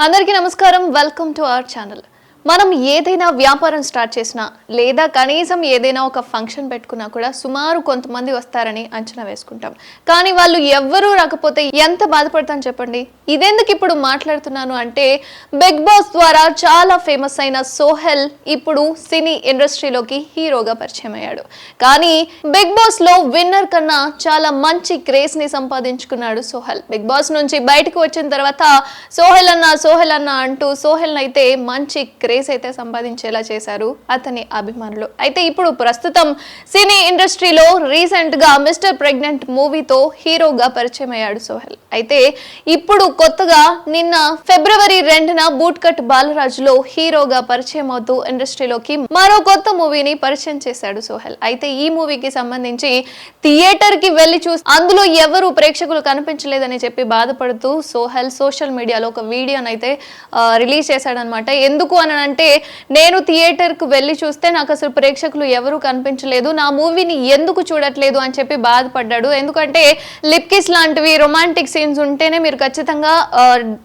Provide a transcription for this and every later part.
అందరికీ నమస్కారం. Welcome to our channel. మనం ఏదైనా వ్యాపారం స్టార్ట్ చేసినా లేదా కనీసం ఏదైనా ఒక ఫంక్షన్ పెట్టుకున్నా కూడా సుమారు కొంతమంది వస్తారని అంచనా వేసుకుంటాం. కానీ వాళ్ళు ఎవ్వరూ రాకపోతే ఎంత బాధపడతాను చెప్పండి. ఇదెందుకు ఇప్పుడు మాట్లాడుతున్నాను అంటే, బిగ్ బాస్ ద్వారా చాలా ఫేమస్ అయిన సోహెల్ ఇప్పుడు సినీ ఇండస్ట్రీలోకి హీరోగా పరిచయం అయ్యాడు. కానీ బిగ్ బాస్ లో విన్నర్ కన్నా చాలా మంచి క్రేజ్ ని సంపాదించుకున్నాడు సోహెల్. బిగ్ బాస్ నుంచి బయటకు వచ్చిన తర్వాత సోహెల్ అన్న అంటూ సోహెల్ అయితే మంచి క్రేజ్ అయితే సంపాదించేలా చేశారు అతని అభిమానులు. అయితే ఇప్పుడు ప్రస్తుతం సినీ ఇండస్ట్రీలో రీసెంట్ గా మిస్టర్ ప్రెగ్నెంట్ మూవీతో హీరోగా పరిచయం అయ్యాడు సోహెల్. అయితే ఇప్పుడు కొత్తగా నిన్న ఫిబ్రవరి 2న బూట్ కట్ బాలరాజులో హీరోగా పరిచయం అవుతూ ఇండస్ట్రీలోకి మరో కొత్త మూవీని పరిచయం చేశాడు సోహెల్. అయితే ఈ మూవీకి సంబంధించి థియేటర్ కి వెళ్లి చూసి అందులో ఎవరు ప్రేక్షకులు కనిపించలేదని చెప్పి బాధపడుతూ సోహెల్ సోషల్ మీడియాలో ఒక వీడియోనైతే రిలీజ్ చేశాడనమాట. ఎందుకు అంటే నేను థియేటర్ కు వెళ్లి చూస్తే నాకు అసలు ప్రేక్షకులు ఎవరు కనిపించలేదు, నా మూవీని ఎందుకు చూడట్లేదు అని చెప్పి బాధపడ్డాడు. ఎందుకంటే లిప్ కిస్ లాంటివి రొమాంటిక్ సీన్స్ ఉంటేనే మీరు ఖచ్చితంగా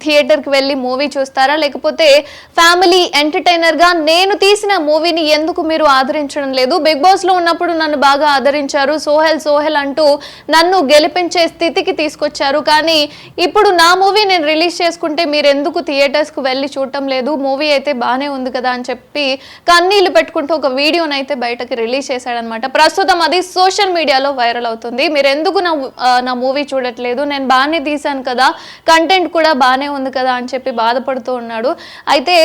థియేటర్ కి వెళ్ళి మూవీ చూస్తారా, లేకపోతే ఫ్యామిలీ ఎంటర్టైనర్ గా నేను తీసిన మూవీని ఎందుకు మీరు ఆదరించడం లేదు? బిగ్ బాస్ లో ఉన్నప్పుడు నన్ను బాగా ఆదరించారు, సోహెల్ అంటూ నన్ను గెలిపించే స్థితికి తీసుకొచ్చారు. కానీ ఇప్పుడు నా మూవీ నేను రిలీజ్ చేసుకుంటే మీరు ఎందుకు థియేటర్స్ కు వెళ్ళి చూడటం లేదు? మూవీ అయితే బానే ఉంది కదా అని చెప్పి కన్నీళ్లు పెట్టుకుంటూ ఒక వీడియోని అయితే బయటకి రిలీజ్ చేశాడనమాట. ప్రస్తుతం అది సోషల్ మీడియాలో వైరల్ అవుతుంది. మీరు ఎందుకు నా మూవీ చూడట్లేదు, నేను బాగానే తీశాను కదా, కంటెంట్ కూడా బాగానే ఉంది కదా అని చెప్పి బాధపడుతూ ఉన్నాడు. అయితే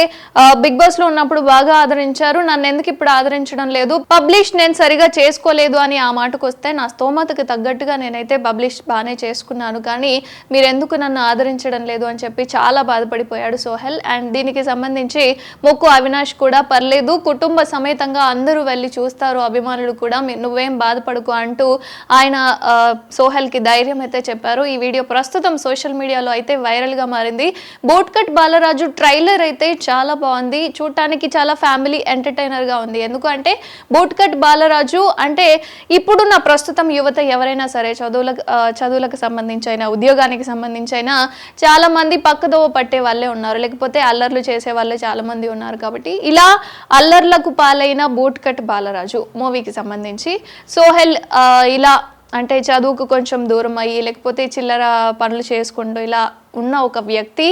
బిగ్ బాస్ లో ఉన్నప్పుడు బాగా ఆదరించారు, నన్ను ఎందుకు ఇప్పుడు ఆదరించడం లేదు, పబ్లిష్ నేను సరిగా చేసుకోలేదు అని ఆ మాటకు వస్తే, నా స్తోమతకి తగ్గట్టుగా నేనైతే పబ్లిష్ బాగానే చేసుకున్నాను, కానీ మీరు ఎందుకు నన్ను ఆదరించడం లేదు అని చెప్పి చాలా బాధపడిపోయాడు సోహెల్. అండ్ దీనికి సంబంధించి మొక్కు అవినాష్ కూడా పర్లేదు, కుటుంబ సమేతంగా అందరూ వెళ్ళి చూస్తారు, అభిమానులు కూడా, నువ్వేం బాధపడుకో అంటూ ఆయన సోహెల్ కి ధైర్యం అయితే చెప్పారు. ఈ వీడియో ప్రస్తుతం సోషల్ మీడియాలో అయితే వైరల్ గా మారింది. బూట్ కట్ బాలరాజు ట్రైలర్ అయితే చాలా బాగుంది, చూడటానికి చాలా ఫ్యామిలీ ఎంటర్టైనర్ గా ఉంది. ఎందుకంటే బూట్ కట్ బాలరాజు అంటే ఇప్పుడున్న ప్రస్తుతం యువత ఎవరైనా సరే చదువులకు సంబంధించి అయినా ఉద్యోగానికి సంబంధించి అయినా చాలా మంది పక్కదోవ పట్టే వాళ్ళే ఉన్నారు, లేకపోతే అల్లర్లు చేసే వాళ్ళే చాలా మంది ఉన్నారు. కాబట్టి ఇలా అల్లర్లకు పాలైన బూట్ కట్ బాలరాజు మూవీకి సంబంధించి సోహెల్ ఇలా అంటే చదువుకు కొంచెం దూరం అయ్యి లేకపోతే చిల్లర పనులు చేసుకుంటూ ఇలా ఉన్న ఒక వ్యక్తి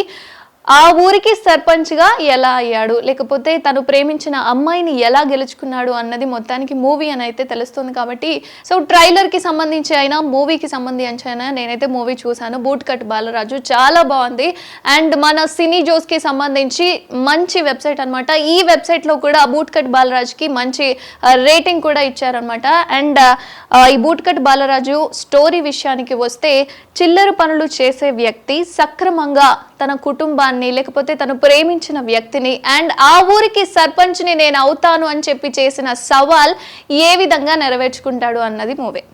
ఆ ఊరికి సర్పంచ్గా ఎలా అయ్యాడు, లేకపోతే తను ప్రేమించిన అమ్మాయిని ఎలా గెలుచుకున్నాడు అన్నది మొత్తానికి మూవీ అని అయితే తెలుస్తుంది. కాబట్టి సో ట్రైలర్కి సంబంధించి అయినా మూవీకి సంబంధించి అయినా నేనైతే మూవీ చూశాను. బూట్ కట్ బాలరాజు చాలా బాగుంది. అండ్ మన సినీ జోస్కి సంబంధించి మంచి వెబ్సైట్ అనమాట. ఈ వెబ్సైట్లో కూడా బూట్ కట్ బాలరాజుకి మంచి రేటింగ్ కూడా ఇచ్చారనమాట. అండ్ ఈ బూట్ కట్ బాలరాజు స్టోరీ విషయానికి వస్తే, చిల్లర పనులు చేసే వ్యక్తి సక్రమంగా తన కుటుంబాన్ని లేకపోతే తను ప్రేమించిన వ్యక్తిని అండ్ ఆ ఊరికి సర్పంచ్ని నేను అవుతాను అని చెప్పి చేసిన సవాల్ ఏ విధంగా నెరవేర్చుకుంటాడు అన్నది మూవీ.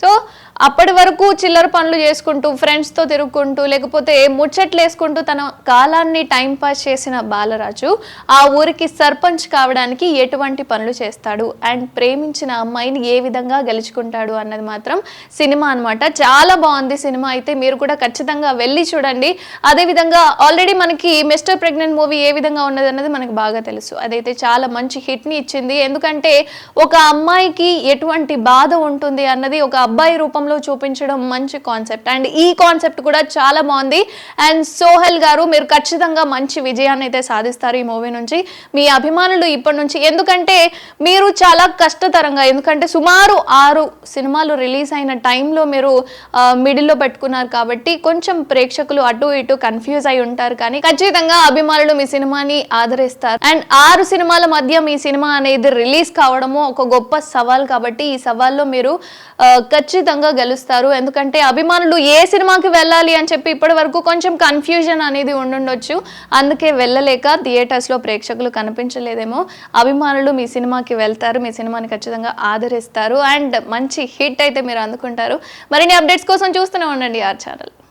సో అప్పటి వరకు చిల్లర పనులు చేసుకుంటూ ఫ్రెండ్స్తో తిరుగుకుంటూ లేకపోతే ముచ్చట్లు వేసుకుంటూ తన కాలాన్ని టైంపాస్ చేసిన బాలరాజు ఆ ఊరికి సర్పంచ్ కావడానికి ఎటువంటి పనులు చేస్తాడు అండ్ ప్రేమించిన అమ్మాయిని ఏ విధంగా గెలుచుకుంటాడు అన్నది మాత్రం సినిమా అనమాట. చాలా బాగుంది సినిమా. అయితే మీరు కూడా ఖచ్చితంగా వెళ్ళి చూడండి. అదేవిధంగా ఆల్రెడీ మనకి మిస్టర్ ప్రెగ్నెంట్ మూవీ ఏ విధంగా ఉన్నది అన్నది మనకు బాగా తెలుసు. అదైతే చాలా మంచి హిట్ని ఇచ్చింది. ఎందుకంటే ఒక అమ్మాయికి ఎటువంటి బాధ ఉంటుంది అన్నది ఒక అబ్బాయి రూపంలో చూపించడం మంచి కాన్సెప్ట్. అండ్ ఈ కాన్సెప్ట్ కూడా చాలా బాగుంది. అండ్ సోహెల్ గారు మీరు ఖచ్చితంగా మంచి విజయాన్ని అయితే సాధిస్తారు ఈ మూవీ నుంచి. మీ అభిమానులు ఇప్పటి నుంచి, ఎందుకంటే మీరు చాలా కష్టతరంగా, ఎందుకంటే సుమారు 6 సినిమాలు రిలీజ్ అయిన టైంలో మీరు మిడిల్లో పెట్టుకున్నారు కాబట్టి కొంచెం ప్రేక్షకులు అటు ఇటు కన్ఫ్యూజ్ అయి ఉంటారు. కానీ ఖచ్చితంగా అభిమానులు మీ సినిమాని ఆదరిస్తారు. అండ్ 6 సినిమాల మధ్య మీ సినిమా అనేది రిలీజ్ కావడము ఒక గొప్ప సవాల్. కాబట్టి ఈ సవాల్లో మీరు ఖచ్చితంగా గెలుస్తారు. ఎందుకంటే అభిమానులు ఏ సినిమాకి వెళ్ళాలి అని చెప్పి ఇప్పటి వరకు కొంచెం కన్ఫ్యూజన్ అనేది ఉండుండొచ్చు, అందుకే వెళ్ళలేక థియేటర్స్లో ప్రేక్షకులు కనిపించలేదేమో. అభిమానులు మీ సినిమాకి వెళ్తారు, మీ సినిమాని ఖచ్చితంగా ఆదరిస్తారు అండ్ మంచి హిట్ అయితే మీరు అందుకుంటారు. మరిన్ని అప్డేట్స్ కోసం చూస్తూనే ఉండండి ఆర్ ఛానల్.